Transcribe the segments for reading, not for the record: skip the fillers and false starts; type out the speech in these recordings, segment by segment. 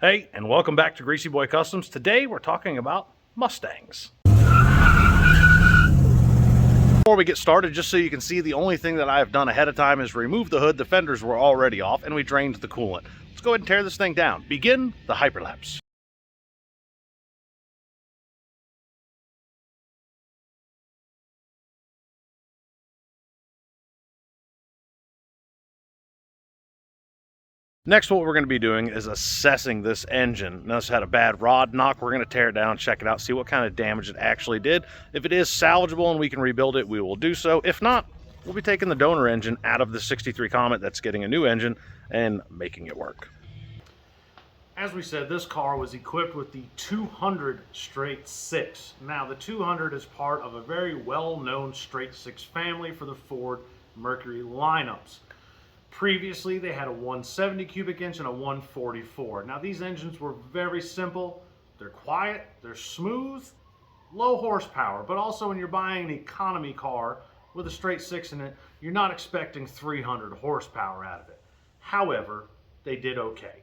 Hey, and welcome back to Greasy Boy Customs. Today we're talking about Mustangs. Before we get started, just so you can see, the only thing that I've done ahead of time is remove the hood. The fenders were already off, and we drained the coolant. Let's go ahead and tear this thing down. Begin the hyperlapse. Next, what we're going to be doing is assessing this engine. Now, this had a bad rod knock. We're going to tear it down, check it out, see what kind of damage it actually did. If it is salvageable and we can rebuild it, we will do so. If not, we'll be taking the donor engine out of the 63 Comet that's getting a new engine and making it work. As we said, this car was equipped with the 200 straight six. Now, the 200 is part of a very well-known straight six family for the Ford Mercury lineups. Previously, they had a 170 cubic inch and a 144. Now, these engines were very simple. They're quiet, they're smooth, low horsepower, but also when you're buying an economy car with a straight six in it, you're not expecting 300 horsepower out of it. However, they did okay.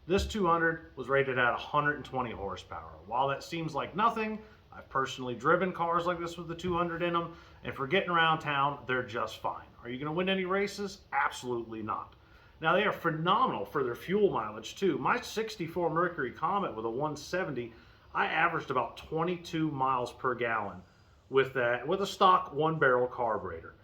This 200 was rated at 120 horsepower. While that seems like nothing, I've personally driven cars like this with the 200 in them, and for getting around town, they're just fine. Are you going to win any races? Absolutely not. Now, they are phenomenal for their fuel mileage too. My 64 Mercury Comet with a 170, I averaged about 22 miles per gallon with that, with a stock one-barrel carburetor.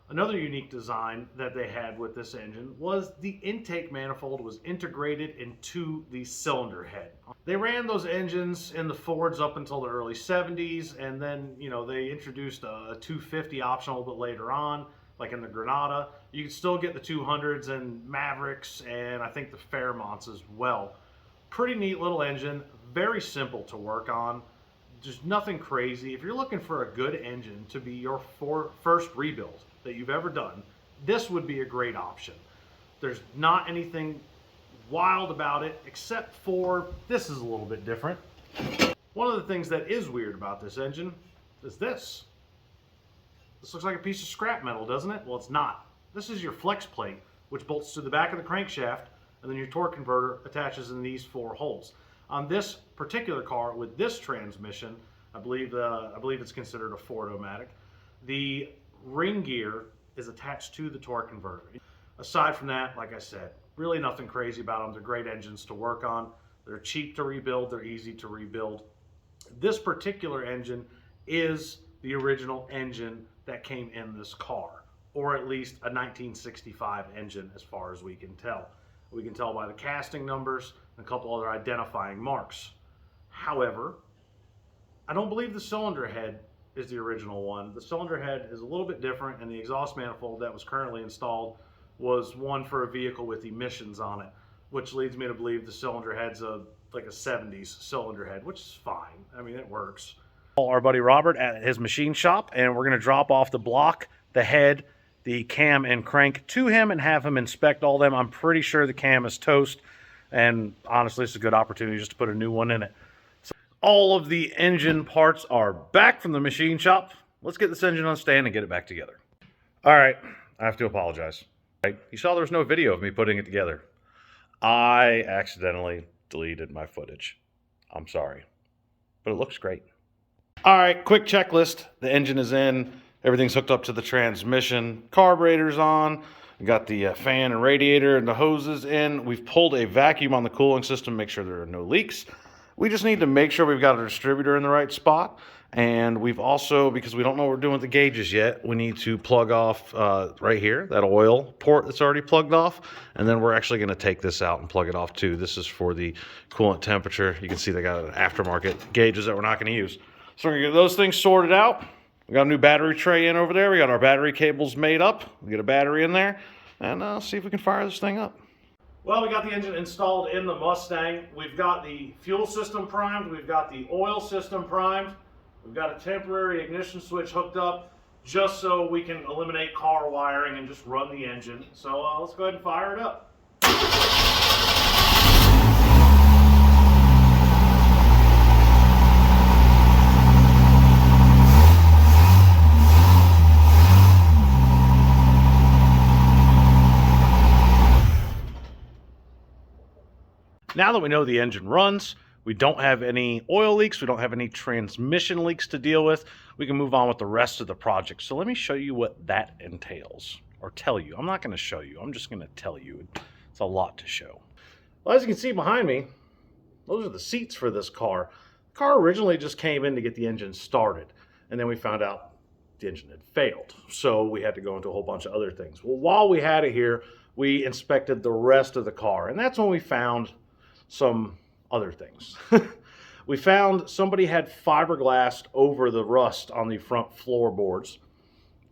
Another unique design that they had with this engine was the intake manifold was integrated into the cylinder head. They ran those engines in the Fords up until the early 70s, and then, they introduced a 250 option a little bit later on, like in the Granada. You can still get the 200s and Mavericks, and I think the Fairmonts as well. Pretty neat little engine, very simple to work on. Just nothing crazy. If you're looking for a good engine to be your first rebuild that you've ever done, this would be a great option. There's not anything wild about it, except for this is a little bit different. One of the things that is weird about this engine is this. This looks like a piece of scrap metal, doesn't it? Well, it's not. This is your flex plate, which bolts to the back of the crankshaft, and then your torque converter attaches in these four holes. On this particular car with this transmission, I believe it's considered a Ford-O-Matic, the ring gear is attached to the torque converter. Aside from that, like I said, really nothing crazy about them. They're great engines to work on. They're cheap to rebuild. They're easy to rebuild. This particular engine is the original engine that came in this car, or at least a 1965 engine as far as we can tell. We can tell by the casting numbers and a couple other identifying marks. However, I don't believe the cylinder head is the original one. The cylinder head is a little bit different, and the exhaust manifold that was currently installed was one for a vehicle with emissions on it, which leads me to believe the cylinder head's like a 70s cylinder head, which is fine. I mean, it works. Our buddy Robert at his machine shop, and we're going to drop off the block, the head, the cam and crank to him and have him inspect all them. I'm pretty sure the cam is toast, and honestly, it's a good opportunity just to put a new one in it. So all of the engine parts are back from the machine shop. Let's get this engine on stand and get it back together. All right, I have to apologize. You saw there was no video of me putting it together. I accidentally deleted my footage. I'm sorry, but it looks great. All right, quick checklist. The engine is in. Everything's hooked up to the transmission. Carburetor's on. We got the fan and radiator and the hoses in. We've pulled a vacuum on the cooling system, make sure there are no leaks. We just need to make sure we've got a distributor in the right spot. And we've also, because we don't know what we're doing with the gauges yet, we need to plug off right here, that oil port that's already plugged off. And then we're actually going to take this out and plug it off too. This is for the coolant temperature. You can see they got aftermarket gauges that we're not going to use. So we're going to get those things sorted out. We got a new battery tray in over there. We got our battery cables made up. We get a battery in there, and see if we can fire this thing up. Well, we got the engine installed in the Mustang. We've got the fuel system primed. We've got the oil system primed. We've got a temporary ignition switch hooked up just so we can eliminate car wiring and just run the engine. So let's go ahead and fire it up. Now that we know the engine runs, we don't have any oil leaks, we don't have any transmission leaks to deal with, we can move on with the rest of the project. So let me show you what that entails, or tell you. I'm not going to show you, I'm just going to tell you. It's a lot to show. Well, as you can see behind me, those are the seats for this car. The car originally just came in to get the engine started, and then we found out the engine had failed. So we had to go into a whole bunch of other things. Well, while we had it here, we inspected the rest of the car, and that's when we found some other things. We found somebody had fiberglassed over the rust on the front floorboards.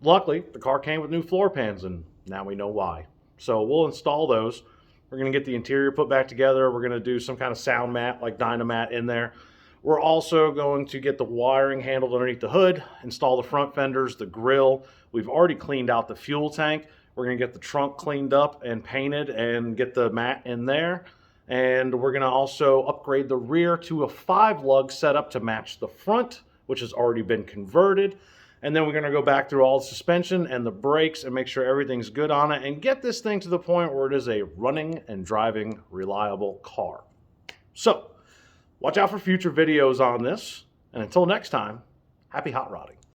Luckily, the car came with new floor pans, and now we know why. So we'll install those. We're going to get the interior put back together. We're going to do some kind of sound mat like Dynamat in there. We're also going to get the wiring handled underneath the hood, install the front fenders, the grille. We've already cleaned out the fuel tank. We're going to get the trunk cleaned up and painted and get the mat in there. And we're going to also upgrade the rear to a 5-lug setup to match the front, which has already been converted. And then we're going to go back through all the suspension and the brakes and make sure everything's good on it and get this thing to the point where it is a running and driving reliable car. So, watch out for future videos on this. And until next time, happy hot rodding.